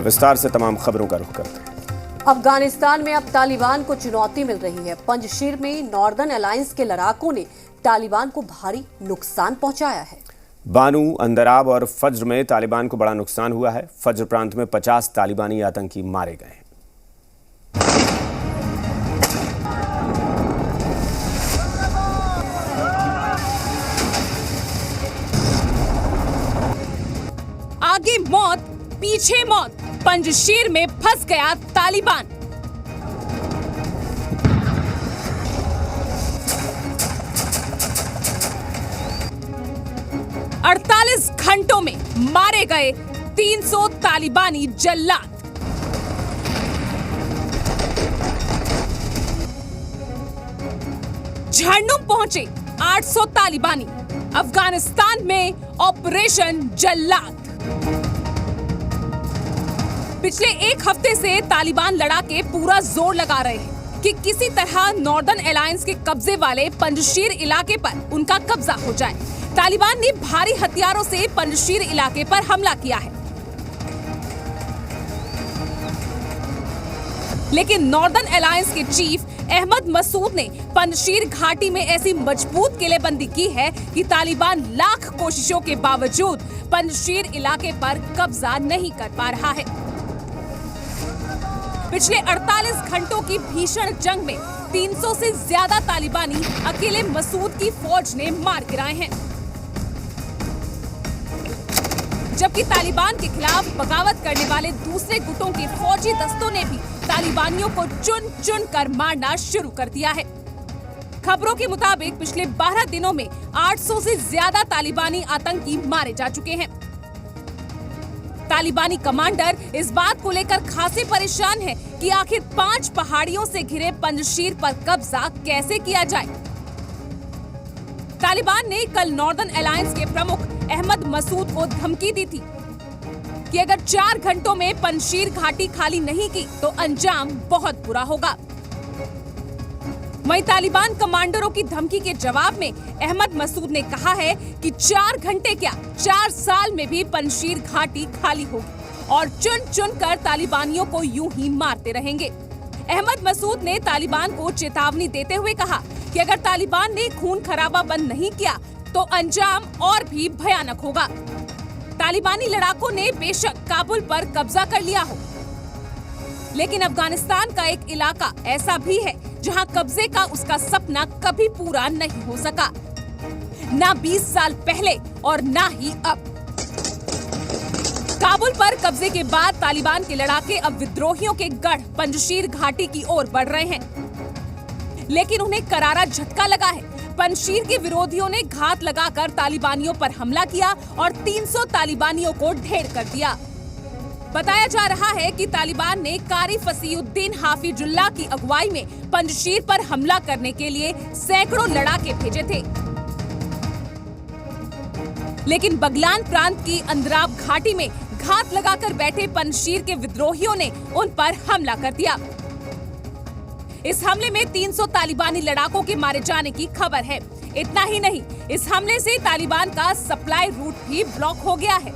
विस्तार से तमाम खबरों का रुख करते हैं। अफगानिस्तान में अब तालिबान को चुनौती मिल रही है। पंजशीर में नॉर्दर्न अलायंस के लड़ाकों ने तालिबान को भारी नुकसान पहुंचाया है। बानू, अंदराब और फज्र में तालिबान को बड़ा नुकसान हुआ है। फज्र प्रांत में 50 तालिबानी आतंकी मारे गए। आगे मौत पीछे मौत, पंजशीर में फंस गया तालिबान। अड़तालीस घंटों में मारे गए 300 तालिबानी जल्लाद। झरनूम पहुंचे 800 तालिबानी। अफगानिस्तान में ऑपरेशन जल्लाद। पिछले एक हफ्ते से तालिबान लड़ाके पूरा जोर लगा रहे हैं कि किसी तरह नॉर्दर्न अलायंस के कब्जे वाले पंजशीर इलाके पर उनका कब्जा हो जाए। तालिबान ने भारी हथियारों से पंजशीर इलाके पर हमला किया है, लेकिन नॉर्दर्न अलायंस के चीफ अहमद मसूद ने पंजशीर घाटी में ऐसी मजबूत किलेबंदी की है कि तालिबान लाख कोशिशों के बावजूद पंजशीर इलाके पर कब्जा नहीं कर पा रहा है। पिछले 48 घंटों की भीषण जंग में 300 से ज्यादा तालिबानी अकेले मसूद की फौज ने मार गिराए हैं, जबकि तालिबान के खिलाफ बगावत करने वाले दूसरे गुटों के फौजी दस्तों ने भी तालिबानियों को चुन चुन कर मारना शुरू कर दिया है। खबरों के मुताबिक पिछले 12 दिनों में 800 से ज्यादा तालिबानी आतंकी मारे जा चुके हैं। तालिबानी कमांडर इस बात को लेकर खासे परेशान है कि आखिर 5 पहाड़ियों से घिरे पंजशीर पर कब्जा कैसे किया जाए। तालिबान ने कल नॉर्दर्न अलायंस के प्रमुख अहमद मसूद को धमकी दी थी कि अगर 4 घंटों में पंजशीर घाटी खाली नहीं की तो अंजाम बहुत बुरा होगा। वहीं तालिबान कमांडरों की धमकी के जवाब में अहमद मसूद ने कहा है कि 4 घंटे क्या 4 साल में भी पंजशीर घाटी खाली होगी और चुन चुन कर तालिबानियों को यूं ही मारते रहेंगे। अहमद मसूद ने तालिबान को चेतावनी देते हुए कहा कि अगर तालिबान ने खून खराबा बंद नहीं किया तो अंजाम और भी भयानक होगा। तालिबानी लड़ाकों ने बेशक काबुल पर कब्जा कर लिया हो, लेकिन अफगानिस्तान का एक इलाका ऐसा भी है जहां कब्जे का उसका सपना कभी पूरा नहीं हो सका, ना 20 साल पहले और ना ही अब। काबुल पर कब्जे के बाद तालिबान के लड़ाके अब विद्रोहियों के गढ़ पंजशीर घाटी की ओर बढ़ रहे हैं, लेकिन उन्हें करारा झटका लगा है। पंजशीर के विरोधियों ने घात लगाकर तालिबानियों पर हमला किया और 300 तालिबानियों को ढेर कर दिया। बताया जा रहा है कि तालिबान ने कारी फसीउद्दीन हाफिजुल्लाह की अगुवाई में पंजशीर पर हमला करने के लिए सैकड़ों लड़ाके भेजे थे, लेकिन बगलान प्रांत की अंदराब घाटी में घात लगाकर बैठे पंजशीर के विद्रोहियों ने उन पर हमला कर दिया। इस हमले में 300 तालिबानी लड़ाकों के मारे जाने की खबर है। इतना ही नहीं, इस हमले से तालिबान का सप्लाई रूट भी ब्लॉक हो गया है।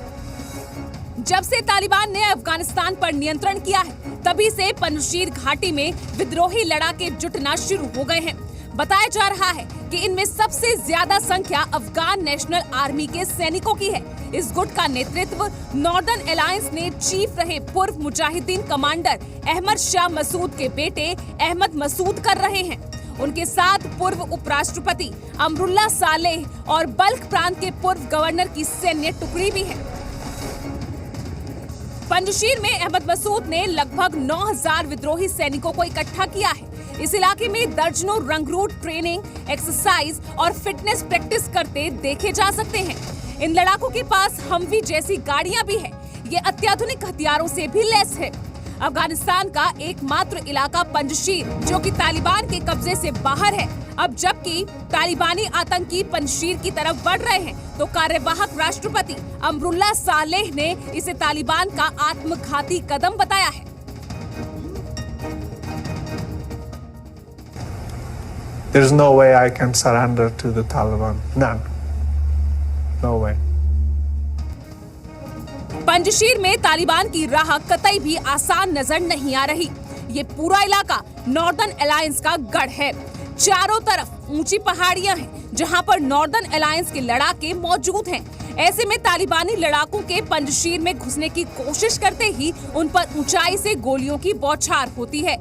जब से तालिबान ने अफगानिस्तान पर नियंत्रण किया है, तभी से पंजशीर घाटी में विद्रोही लड़ाके जुटना शुरू हो गए हैं। बताया जा रहा है कि इनमें सबसे ज्यादा संख्या अफगान नेशनल आर्मी के सैनिकों की है। इस गुट का नेतृत्व नॉर्दर्न अलायंस ने चीफ रहे पूर्व मुजाहिदीन कमांडर अहमद शाह मसूद के बेटे अहमद मसूद कर रहे हैं। उनके साथ पूर्व उपराष्ट्रपति अमरुल्लाह सालेह और बल्ख प्रांत के पूर्व गवर्नर की सैन्य टुकड़ी भी है। पंजशीर में अहमद मसूद ने लगभग 9000 विद्रोही सैनिकों को इकट्ठा किया है। इस इलाके में दर्जनों रंगरूट ट्रेनिंग, एक्सरसाइज और फिटनेस प्रैक्टिस करते देखे जा सकते हैं। इन लड़ाकों के पास हमवी जैसी गाड़ियां भी है। ये अत्याधुनिक हथियारों से भी लैस है। अफगानिस्तान का एकमात्र इलाका पंजशीर, जो कि तालिबान के कब्जे से बाहर है, अब जबकि तालिबानी आतंकी पंजशीर की तरफ बढ़ रहे हैं, तो कार्यवाहक राष्ट्रपति अमरुल्लाह सालेह ने इसे तालिबान का आत्मघाती कदम बताया है। There is no way I can surrender to the Taliban. None. No way. Panjshir में तालिबान की राह कतई भी आसान नजर नहीं आ रही। ये पूरा इलाका नॉर्दर्न अलायंस का गढ़ है। चारों तरफ ऊंची पहाड़ियां हैं जहां पर नॉर्दर्न अलायंस के लड़ाके मौजूद हैं। ऐसे में तालिबानी लड़ाकों के पंजशीर में घुसने की कोशिश करते ही उन पर ऊंचाई से गोलियों की बौछार होती है,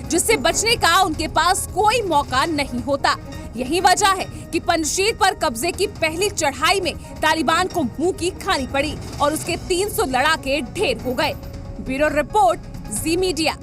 जिससे बचने का उनके पास कोई मौका नहीं होता। यही वजह है कि पंजशीर पर कब्जे की पहली चढ़ाई में तालिबान को मुंह की खानी पड़ी और उसके 300 लड़ाके ढेर हो गए। ब्यूरो रिपोर्ट, जी मीडिया।